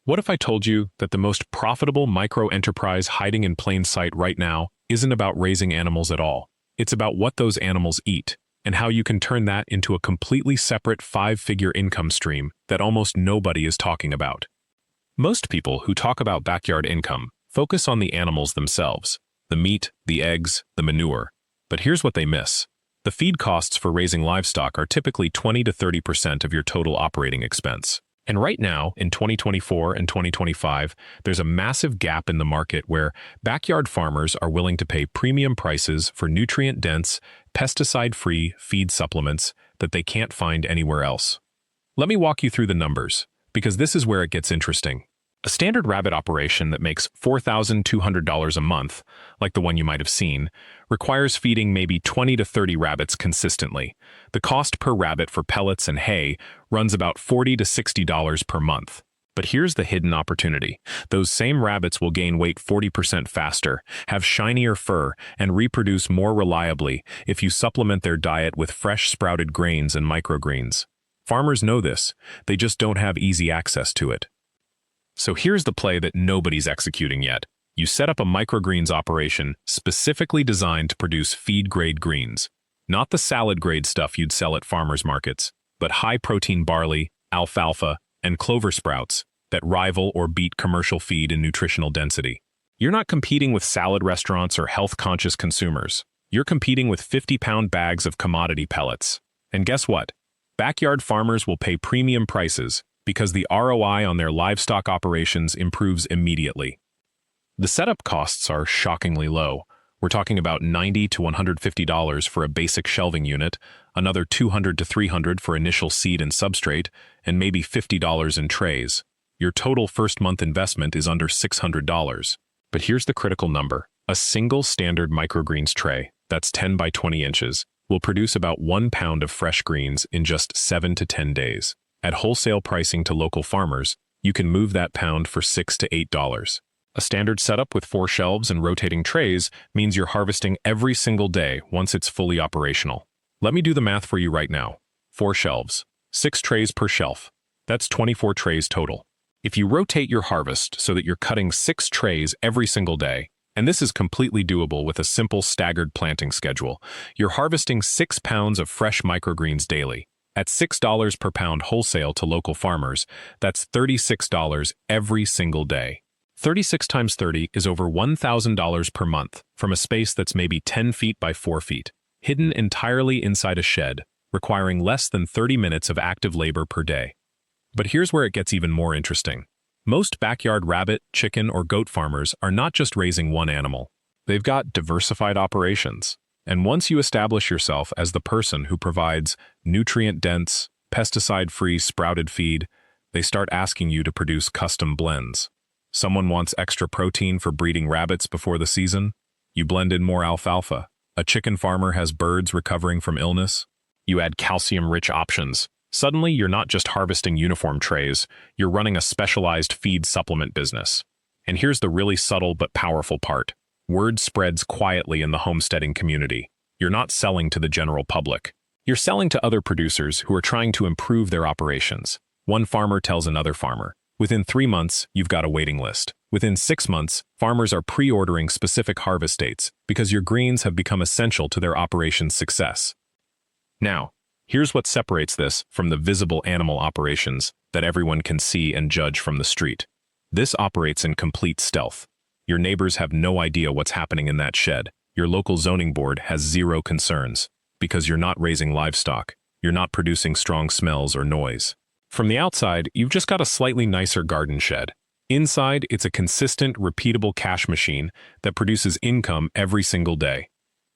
What if I told you that the most profitable micro-enterprise hiding in plain sight right now isn't about raising animals at all? It's about what those animals eat, and how you can turn that into a completely separate five-figure income stream that almost nobody is talking about. Most people who talk about backyard income focus on the animals themselves, the meat, the eggs, the manure. But here's what they miss. The feed costs for raising livestock are typically 20 to 30% of your total operating expense. And right now, in 2024 and 2025, there's a massive gap in the market where backyard farmers are willing to pay premium prices for nutrient-dense, pesticide-free feed supplements that they can't find anywhere else. Let me walk you through the numbers, because this is where it gets interesting. A standard rabbit operation that makes $4,200 a month, like the one you might have seen, requires feeding maybe 20 to 30 rabbits consistently. The cost per rabbit for pellets and hay runs about $40 to $60 per month. But here's the hidden opportunity. Those same rabbits will gain weight 40% faster, have shinier fur, and reproduce more reliably if you supplement their diet with fresh sprouted grains and microgreens. Farmers know this, they just don't have easy access to it. So here's the play that nobody's executing yet. You set up a microgreens operation specifically designed to produce feed-grade greens. Not the salad-grade stuff you'd sell at farmers markets, but high-protein barley, alfalfa, and clover sprouts that rival or beat commercial feed in nutritional density. You're not competing with salad restaurants or health-conscious consumers. You're competing with 50-pound bags of commodity pellets. And guess what? Backyard farmers will pay premium prices because the ROI on their livestock operations improves immediately. The setup costs are shockingly low. We're talking about $90 to $150 for a basic shelving unit, another $200 to $300 for initial seed and substrate, and maybe $50 in trays. Your total first-month investment is under $600. But here's the critical number. A single standard microgreens tray, that's 10 by 20 inches, will produce about 1 pound of fresh greens in just 7 to 10 days. At wholesale pricing to local farmers, you can move that pound for $6 to $8. A standard setup with 4 shelves and rotating trays means you're harvesting every single day once it's fully operational. Let me do the math for you right now. 4 shelves, 6 trays per shelf. That's 24 trays total. If you rotate your harvest so that you're cutting 6 trays every single day, and this is completely doable with a simple staggered planting schedule, you're harvesting 6 pounds of fresh microgreens daily. At $6 per pound wholesale to local farmers, that's $36 every single day. 36 times 30 is over $1,000 per month from a space that's maybe 10 feet by 4 feet, hidden entirely inside a shed, requiring less than 30 minutes of active labor per day. But here's where it gets even more interesting. Most backyard rabbit, chicken, or goat farmers are not just raising one animal. They've got diversified operations. And once you establish yourself as the person who provides nutrient-dense, pesticide-free sprouted feed, they start asking you to produce custom blends. Someone wants extra protein for breeding rabbits before the season? You blend in more alfalfa. A chicken farmer has birds recovering from illness? You add calcium-rich options. Suddenly, you're not just harvesting uniform trays, you're running a specialized feed supplement business. And here's the really subtle but powerful part. Word spreads quietly in the homesteading community. You're not selling to the general public. You're selling to other producers who are trying to improve their operations. One farmer tells another farmer. Within 3 months, you've got a waiting list. Within 6 months, farmers are pre-ordering specific harvest dates because your greens have become essential to their operation's success. Now, here's what separates this from the visible animal operations that everyone can see and judge from the street. This operates in complete stealth. Your neighbors have no idea what's happening in that shed. Your local zoning board has zero concerns. Because you're not raising livestock, you're not producing strong smells or noise. From the outside, you've just got a slightly nicer garden shed. Inside, it's a consistent, repeatable cash machine that produces income every single day.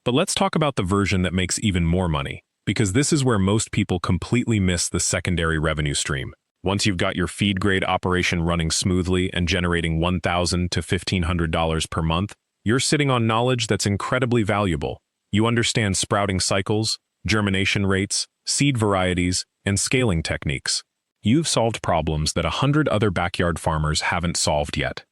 But let's talk about the version that makes even more money, because this is where most people completely miss the secondary revenue stream. Once you've got your feed-grade operation running smoothly and generating $1,000 to $1,500 per month, you're sitting on knowledge that's incredibly valuable. You understand sprouting cycles, germination rates, seed varieties, and scaling techniques. You've solved problems that 100 other backyard farmers haven't solved yet.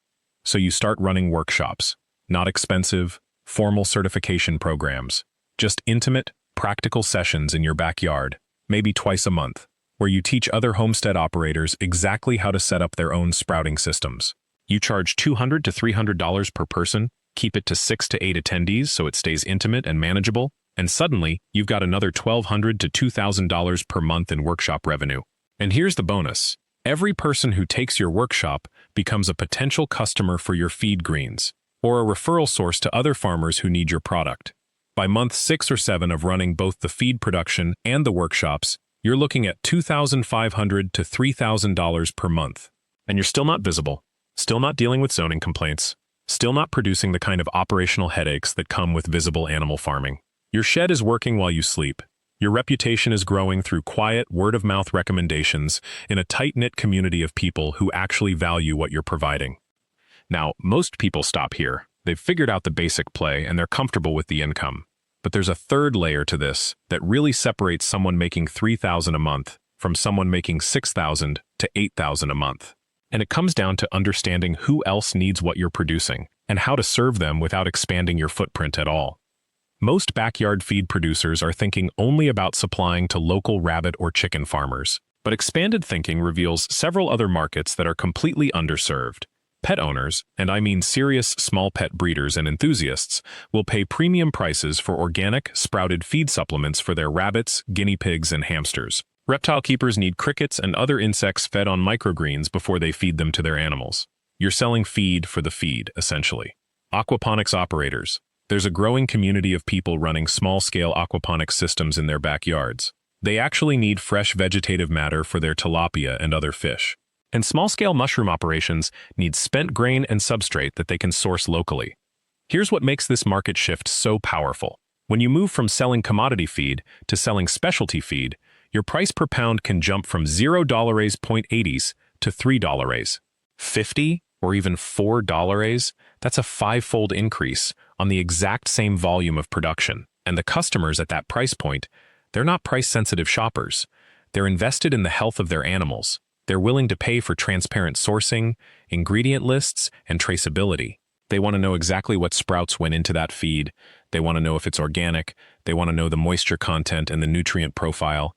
So you start running workshops. Not expensive, formal certification programs. Just intimate, practical sessions in your backyard, maybe twice a month. where you teach other homestead operators exactly how to set up their own sprouting systems. You charge $200 to $300 per person, keep it to 6 to 8 attendees so it stays intimate and manageable, and suddenly you've got another $1,200 to $2,000 per month in workshop revenue. And here's the bonus. Every person who takes your workshop becomes a potential customer for your feed greens, or a referral source to other farmers who need your product. By month 6 or 7 of running both the feed production and the workshops, you're looking at $2,500 to $3,000 per month. And you're still not visible, still not dealing with zoning complaints, still not producing the kind of operational headaches that come with visible animal farming. Your shed is working while you sleep. Your reputation is growing through quiet, word-of-mouth recommendations in a tight-knit community of people who actually value what you're providing. Now, most people stop here. They've figured out the basic play and they're comfortable with the income. But there's a third layer to this that really separates someone making $3,000 a month from someone making $6,000 to $8,000 a month. And it comes down to understanding who else needs what you're producing and how to serve them without expanding your footprint at all. Most backyard feed producers are thinking only about supplying to local rabbit or chicken farmers. But expanded thinking reveals several other markets that are completely underserved. Pet owners, and I mean serious small pet breeders and enthusiasts, will pay premium prices for organic, sprouted feed supplements for their rabbits, guinea pigs, and hamsters. Reptile keepers need crickets and other insects fed on microgreens before they feed them to their animals. You're selling feed for the feed, essentially. Aquaponics operators. There's a growing community of people running small-scale aquaponics systems in their backyards. They actually need fresh vegetative matter for their tilapia and other fish. And small-scale mushroom operations need spent grain and substrate that they can source locally. Here's what makes this market shift so powerful. When you move from selling commodity feed to selling specialty feed, your price per pound can jump from $0.80 to $3, $50, or even $4. That's a 5-fold increase on the exact same volume of production. And the customers at that price point, they're not price-sensitive shoppers. They're invested in the health of their animals. They're willing to pay for transparent sourcing, ingredient lists, and traceability. They want to know exactly what sprouts went into that feed. They want to know if it's organic. They want to know the moisture content and the nutrient profile.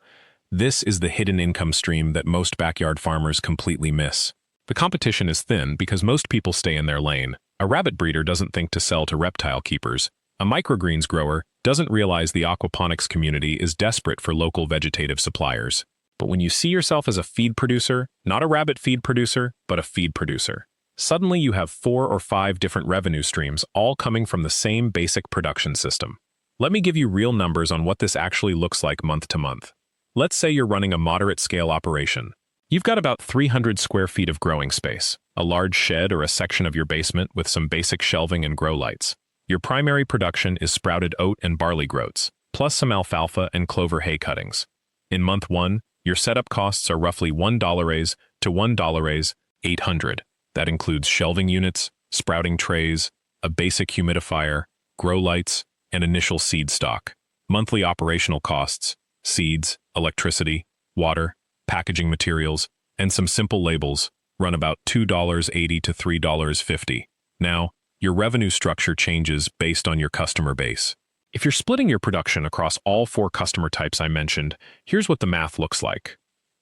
This is the hidden income stream that most backyard farmers completely miss. The competition is thin because most people stay in their lane. A rabbit breeder doesn't think to sell to reptile keepers. A microgreens grower doesn't realize the aquaponics community is desperate for local vegetative suppliers. But when you see yourself as a feed producer, not a rabbit feed producer, but a feed producer, suddenly you have 4 or 5 different revenue streams all coming from the same basic production system. Let me give you real numbers on what this actually looks like month to month. Let's say you're running a moderate-scale operation. You've got about 300 square feet of growing space, a large shed or a section of your basement with some basic shelving and grow lights. Your primary production is sprouted oat and barley groats, plus some alfalfa and clover hay cuttings. In month 1, your setup costs are roughly $1 to $1.800. That includes shelving units, sprouting trays, a basic humidifier, grow lights, and initial seed stock. Monthly operational costs, seeds, electricity, water, packaging materials, and some simple labels run about $2.80 to $3.50. Now, your revenue structure changes based on your customer base. If you're splitting your production across all 4 customer types I mentioned, here's what the math looks like.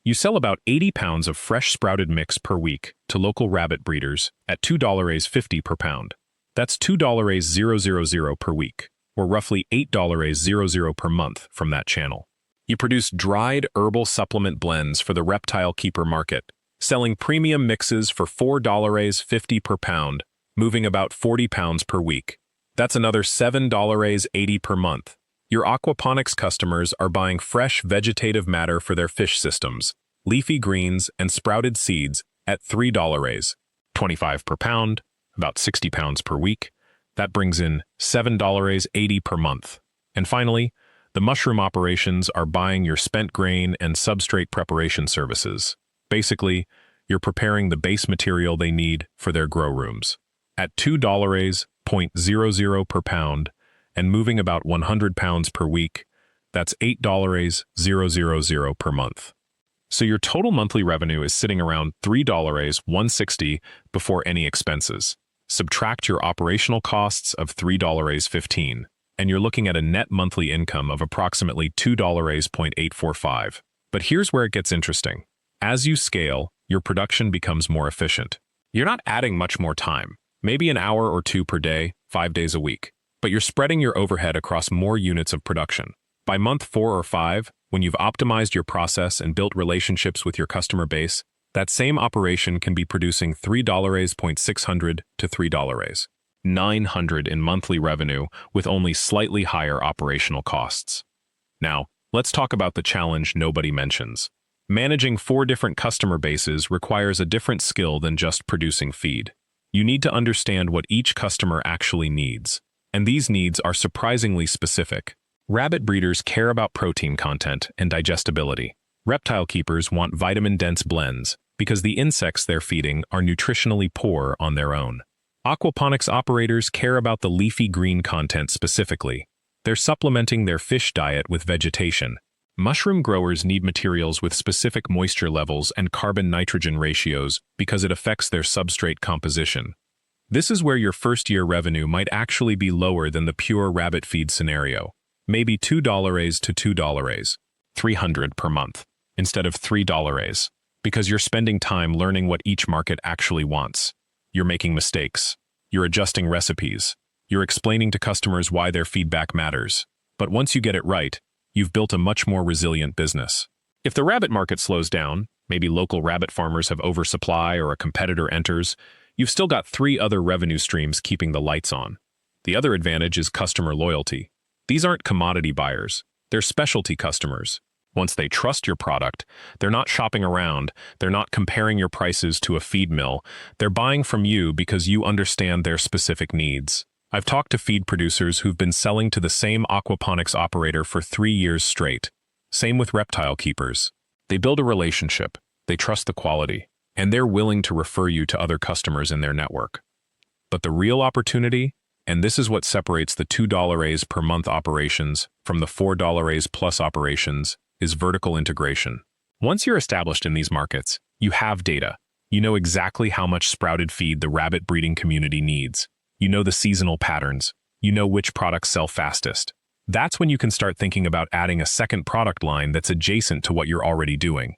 You sell about 80 pounds of fresh sprouted mix per week to local rabbit breeders at $2.50 per pound. That's $2.000 per week, or roughly $8.00 per month from that channel. You produce dried herbal supplement blends for the reptile keeper market, selling premium mixes for $4.50 per pound, moving about 40 pounds per week. That's another $7.80 per month. Your aquaponics customers are buying fresh vegetative matter for their fish systems, leafy greens, and sprouted seeds at $3.25 per pound, about 60 pounds per week. That brings in $7.80 per month. And finally, the mushroom operations are buying your spent grain and substrate preparation services. Basically, you're preparing the base material they need for their grow rooms. At $2.00 per pound and moving about 100 pounds per week, that's $8.000 per month. So your total monthly revenue is sitting around $3.160 before any expenses. Subtract your operational costs of $3.15, and you're looking at a net monthly income of approximately $2.845. But here's where it gets interesting. As you scale, your production becomes more efficient. You're not adding much more time, maybe an hour or two per day, 5 days a week, but you're spreading your overhead across more units of production. By month 4 or 5, when you've optimized your process and built relationships with your customer base, that same operation can be producing $3.600 to $3.900 in monthly revenue with only slightly higher operational costs. Now, let's talk about the challenge nobody mentions. Managing 4 different customer bases requires a different skill than just producing feed. You need to understand what each customer actually needs, and these needs are surprisingly specific. Rabbit breeders care about protein content and digestibility. Reptile keepers want vitamin-dense blends because the insects they're feeding are nutritionally poor on their own. Aquaponics operators care about the leafy green content specifically. They're supplementing their fish diet with vegetation. Mushroom growers need materials with specific moisture levels and carbon-nitrogen ratios because it affects their substrate composition. This is where your first-year revenue might actually be lower than the pure rabbit feed scenario. Maybe $2 to $300 per month, instead of $3, because you're spending time learning what each market actually wants. You're making mistakes. You're adjusting recipes. You're explaining to customers why their feedback matters. But once you get it right, you've built a much more resilient business. If the rabbit market slows down, maybe local rabbit farmers have oversupply or a competitor enters, you've still got 3 other revenue streams keeping the lights on. The other advantage is customer loyalty. These aren't commodity buyers. They're specialty customers. Once they trust your product, they're not shopping around, they're not comparing your prices to a feed mill, they're buying from you because you understand their specific needs. I've talked to feed producers who've been selling to the same aquaponics operator for 3 years straight. Same with reptile keepers. They build a relationship, they trust the quality, and they're willing to refer you to other customers in their network. But the real opportunity, and this is what separates the $2 per month operations from the $4 plus operations, is vertical integration. Once you're established in these markets, you have data. You know exactly how much sprouted feed the rabbit breeding community needs. You know the seasonal patterns. You know which products sell fastest. That's when you can start thinking about adding a second product line that's adjacent to what you're already doing.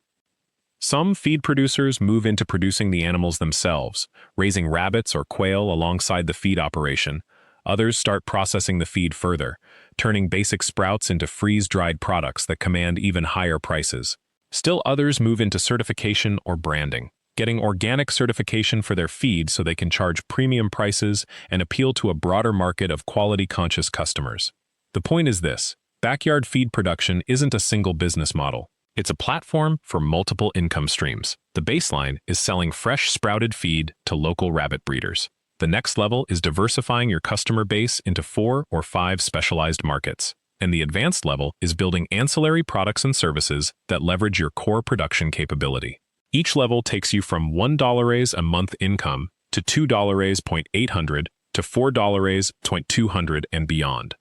Some feed producers move into producing the animals themselves, raising rabbits or quail alongside the feed operation. Others start processing the feed further, turning basic sprouts into freeze-dried products that command even higher prices. Still others move into certification or branding, getting organic certification for their feed so they can charge premium prices and appeal to a broader market of quality-conscious customers. The point is this: backyard feed production isn't a single business model. It's a platform for multiple income streams. The baseline is selling fresh sprouted feed to local rabbit breeders. The next level is diversifying your customer base into 4 or 5 specialized markets. And the advanced level is building ancillary products and services that leverage your core production capability. Each level takes you from $1 a month income to $2.800 to $4.200 and beyond.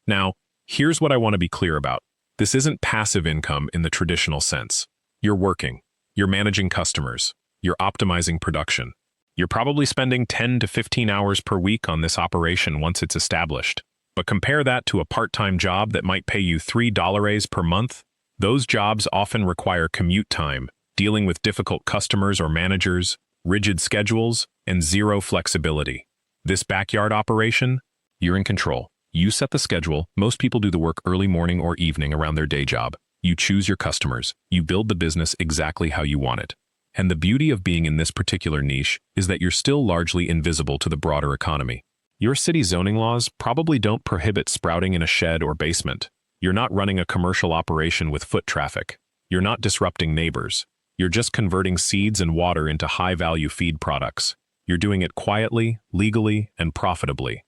Now, here's what I want to be clear about. This isn't passive income in the traditional sense. You're working, you're managing customers, you're optimizing production. You're probably spending 10 to 15 hours per week on this operation once it's established. But compare that to a part-time job that might pay you $3 per month. Those jobs often require commute time, dealing with difficult customers or managers, rigid schedules, and zero flexibility. This backyard operation, you're in control. You set the schedule. Most people do the work early morning or evening around their day job. You choose your customers. You build the business exactly how you want it. And the beauty of being in this particular niche is that you're still largely invisible to the broader economy. Your city zoning laws probably don't prohibit sprouting in a shed or basement. You're not running a commercial operation with foot traffic. You're not disrupting neighbors. You're just converting seeds and water into high-value feed products. You're doing it quietly, legally, and profitably.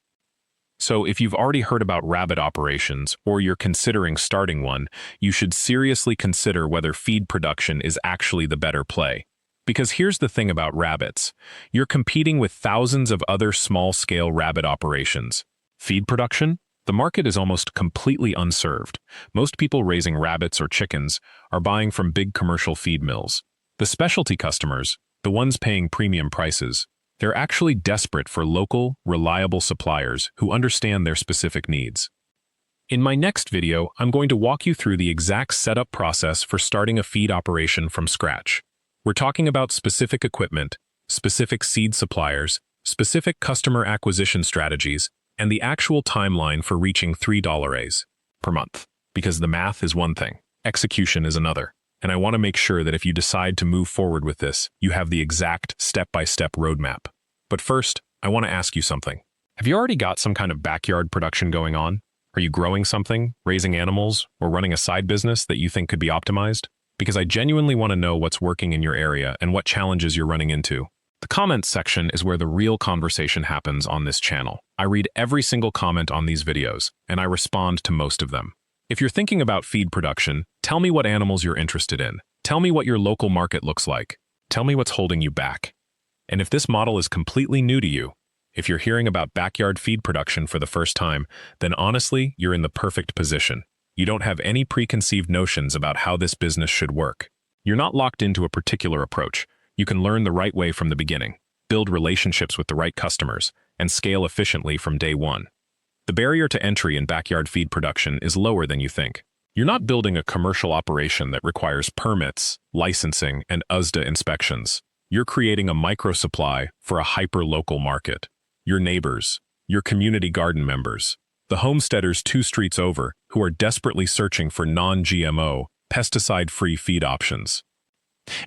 So if you've already heard about rabbit operations or you're considering starting one, you should seriously consider whether feed production is actually the better play. Because here's the thing about rabbits. You're competing with thousands of other small-scale rabbit operations. Feed production? The market is almost completely unserved. Most people raising rabbits or chickens are buying from big commercial feed mills. The specialty customers, the ones paying premium prices, they're actually desperate for local, reliable suppliers who understand their specific needs. In my next video, I'm going to walk you through the exact setup process for starting a feed operation from scratch. We're talking about specific equipment, specific seed suppliers, specific customer acquisition strategies, and the actual timeline for reaching $3 per month. Because the math is one thing, execution is another. And I want to make sure that if you decide to move forward with this, you have the exact step-by-step roadmap. But first, I want to ask you something. Have you already got some kind of backyard production going on? Are you growing something, raising animals, or running a side business that you think could be optimized? Because I genuinely want to know what's working in your area and what challenges you're running into. The comments section is where the real conversation happens on this channel. I read every single comment on these videos, and I respond to most of them. If you're thinking about feed production, tell me what animals you're interested in. Tell me what your local market looks like. Tell me what's holding you back. And if this model is completely new to you, if you're hearing about backyard feed production for the first time, then honestly, you're in the perfect position. You don't have any preconceived notions about how this business should work. You're not locked into a particular approach. You can learn the right way from the beginning, build relationships with the right customers, and scale efficiently from day one. The barrier to entry in backyard feed production is lower than you think. You're not building a commercial operation that requires permits, licensing, and USDA inspections. You're creating a micro-supply for a hyper-local market. Your neighbors, your community garden members, the homesteaders 2 streets over who are desperately searching for non-GMO, pesticide-free feed options.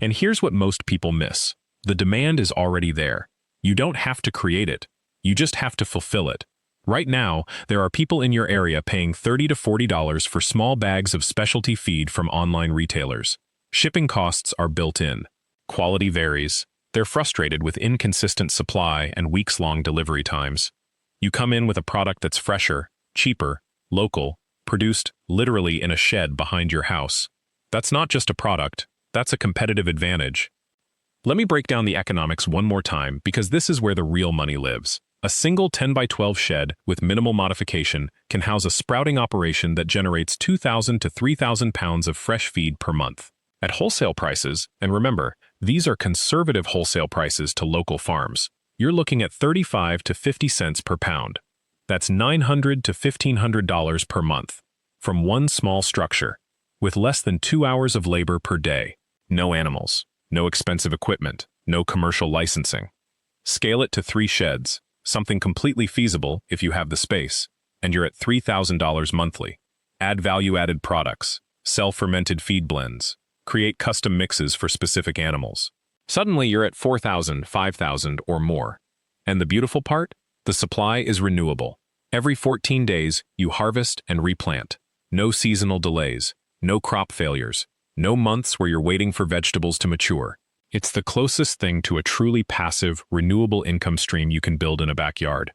And here's what most people miss. The demand is already there. You don't have to create it. You just have to fulfill it. Right now, there are people in your area paying $30 to $40 for small bags of specialty feed from online retailers. Shipping costs are built in. Quality varies. They're frustrated with inconsistent supply and weeks-long delivery times. You come in with a product that's fresher, cheaper, local, produced literally in a shed behind your house. That's not just a product, that's a competitive advantage. Let me break down the economics one more time because this is where the real money lives. A single 10 by 12 shed with minimal modification can house a sprouting operation that generates 2,000 to 3,000 pounds of fresh feed per month. At wholesale prices, and remember, these are conservative wholesale prices to local farms, you're looking at 35 to 50 cents per pound. That's $900 to $1,500 per month, from one small structure, with less than 2 hours of labor per day. No animals, no expensive equipment, no commercial licensing. Scale it to 3 sheds, something completely feasible if you have the space, and you're at $3,000 monthly. Add value-added products, sell fermented feed blends, create custom mixes for specific animals. Suddenly you're at 4,000, 5,000, or more. And the beautiful part? The supply is renewable. Every 14 days, you harvest and replant. No seasonal delays, no crop failures, no months where you're waiting for vegetables to mature. It's the closest thing to a truly passive, renewable income stream you can build in a backyard.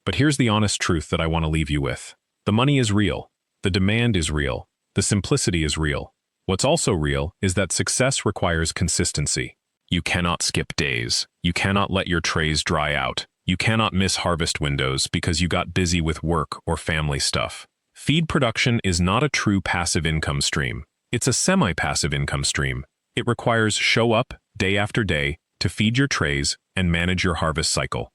But here's the honest truth that I want to leave you with. The money is real. The demand is real. The simplicity is real. What's also real is that success requires consistency. You cannot skip days. You cannot let your trays dry out. You cannot miss harvest windows because you got busy with work or family stuff. Feed production is not a true passive income stream. It's a semi-passive income stream. It requires show up day after day to feed your trays and manage your harvest cycle.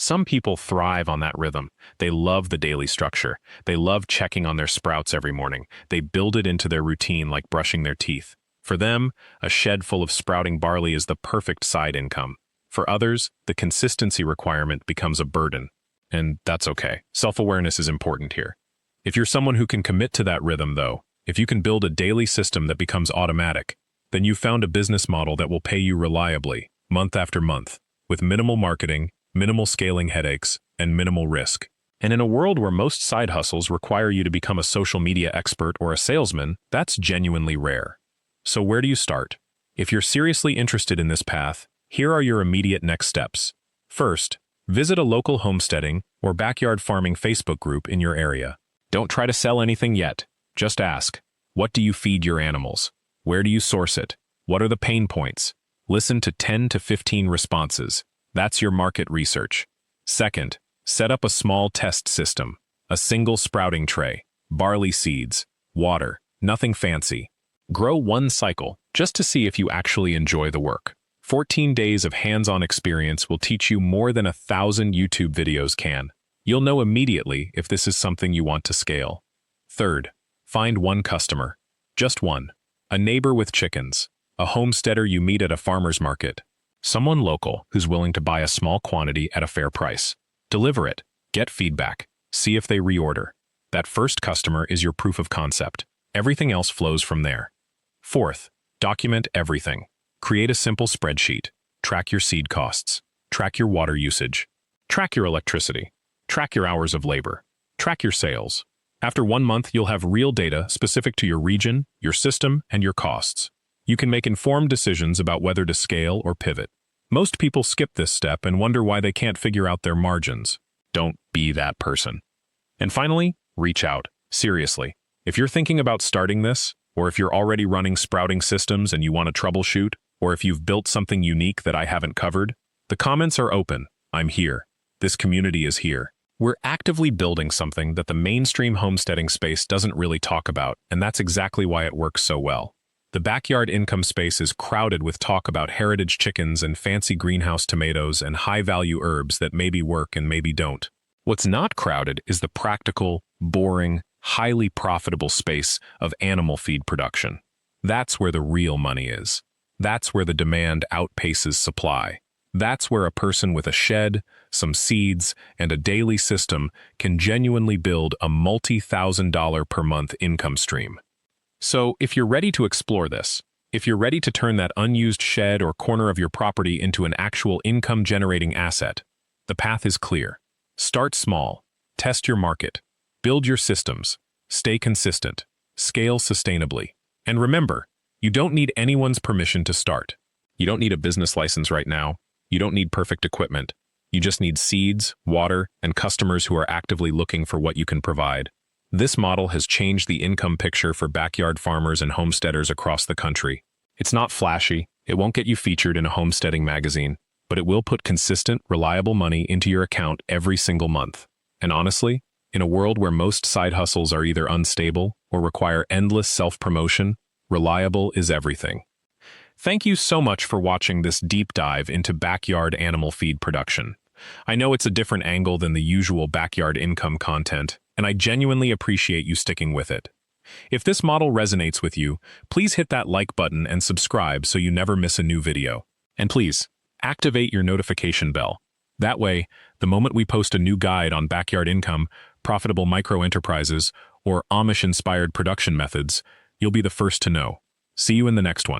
Some people thrive on that rhythm. They love the daily structure. They love checking on their sprouts every morning. They build it into their routine like brushing their teeth. For them, a shed full of sprouting barley is the perfect side income. For others, the consistency requirement becomes a burden. And that's okay. Self-awareness is important here. If you're someone who can commit to that rhythm, though, if you can build a daily system that becomes automatic, then you've found a business model that will pay you reliably, month after month, with minimal marketing, minimal scaling headaches, and minimal risk. And in a world where most side hustles require you to become a social media expert or a salesman, that's genuinely rare. So where do you start? If you're seriously interested in this path, here are your immediate next steps. First, visit a local homesteading or backyard farming Facebook group in your area. Don't try to sell anything yet. Just ask, what do you feed your animals? Where do you source it? What are the pain points? Listen to 10 to 15 responses. That's your market research. Second, set up a small test system. A single sprouting tray, barley seeds, water, nothing fancy. Grow one cycle just to see if you actually enjoy the work. 14 days of hands-on experience will teach you more than 1,000 YouTube videos can. You'll know immediately if this is something you want to scale. Third, find one customer. Just one. A neighbor with chickens. A homesteader you meet at a farmer's market. Someone local who's willing to buy a small quantity at a fair price. Deliver it. Get feedback. See if they reorder. That first customer is your proof of concept. Everything else flows from there. Fourth, document everything. Create a simple spreadsheet. Track your seed costs. Track your water usage. Track your electricity. Track your hours of labor. Track your sales. After 1 month, you'll have real data specific to your region, your system, and your costs. You can make informed decisions about whether to scale or pivot. Most people skip this step and wonder why they can't figure out their margins. Don't be that person. And finally, reach out. Seriously. If you're thinking about starting this, or if you're already running sprouting systems and you want to troubleshoot, or if you've built something unique that I haven't covered, the comments are open. I'm here. This community is here. We're actively building something that the mainstream homesteading space doesn't really talk about, and that's exactly why it works so well. The backyard income space is crowded with talk about heritage chickens and fancy greenhouse tomatoes and high-value herbs that maybe work and maybe don't. What's not crowded is the practical, boring, highly profitable space of animal feed production. That's where the real money is. That's where the demand outpaces supply. That's where a person with a shed, some seeds, and a daily system can genuinely build a multi-thousand-dollar per month income stream. So, if you're ready to explore this, if you're ready to turn that unused shed or corner of your property into an actual income-generating asset, the path is clear. Start small, test your market, build your systems, stay consistent, scale sustainably. And remember, you don't need anyone's permission to start. You don't need a business license right now. You don't need perfect equipment. You just need seeds, water, and customers who are actively looking for what you can provide. This model has changed the income picture for backyard farmers and homesteaders across the country. It's not flashy, it won't get you featured in a homesteading magazine, but it will put consistent, reliable money into your account every single month. And honestly, in a world where most side hustles are either unstable or require endless self-promotion, reliable is everything. Thank you so much for watching this deep dive into backyard animal feed production. I know it's a different angle than the usual backyard income content, and I genuinely appreciate you sticking with it. If this model resonates with you, please hit that like button and subscribe so you never miss a new video. And please, activate your notification bell. That way, the moment we post a new guide on backyard income, profitable micro-enterprises, or Amish-inspired production methods, you'll be the first to know. See you in the next one.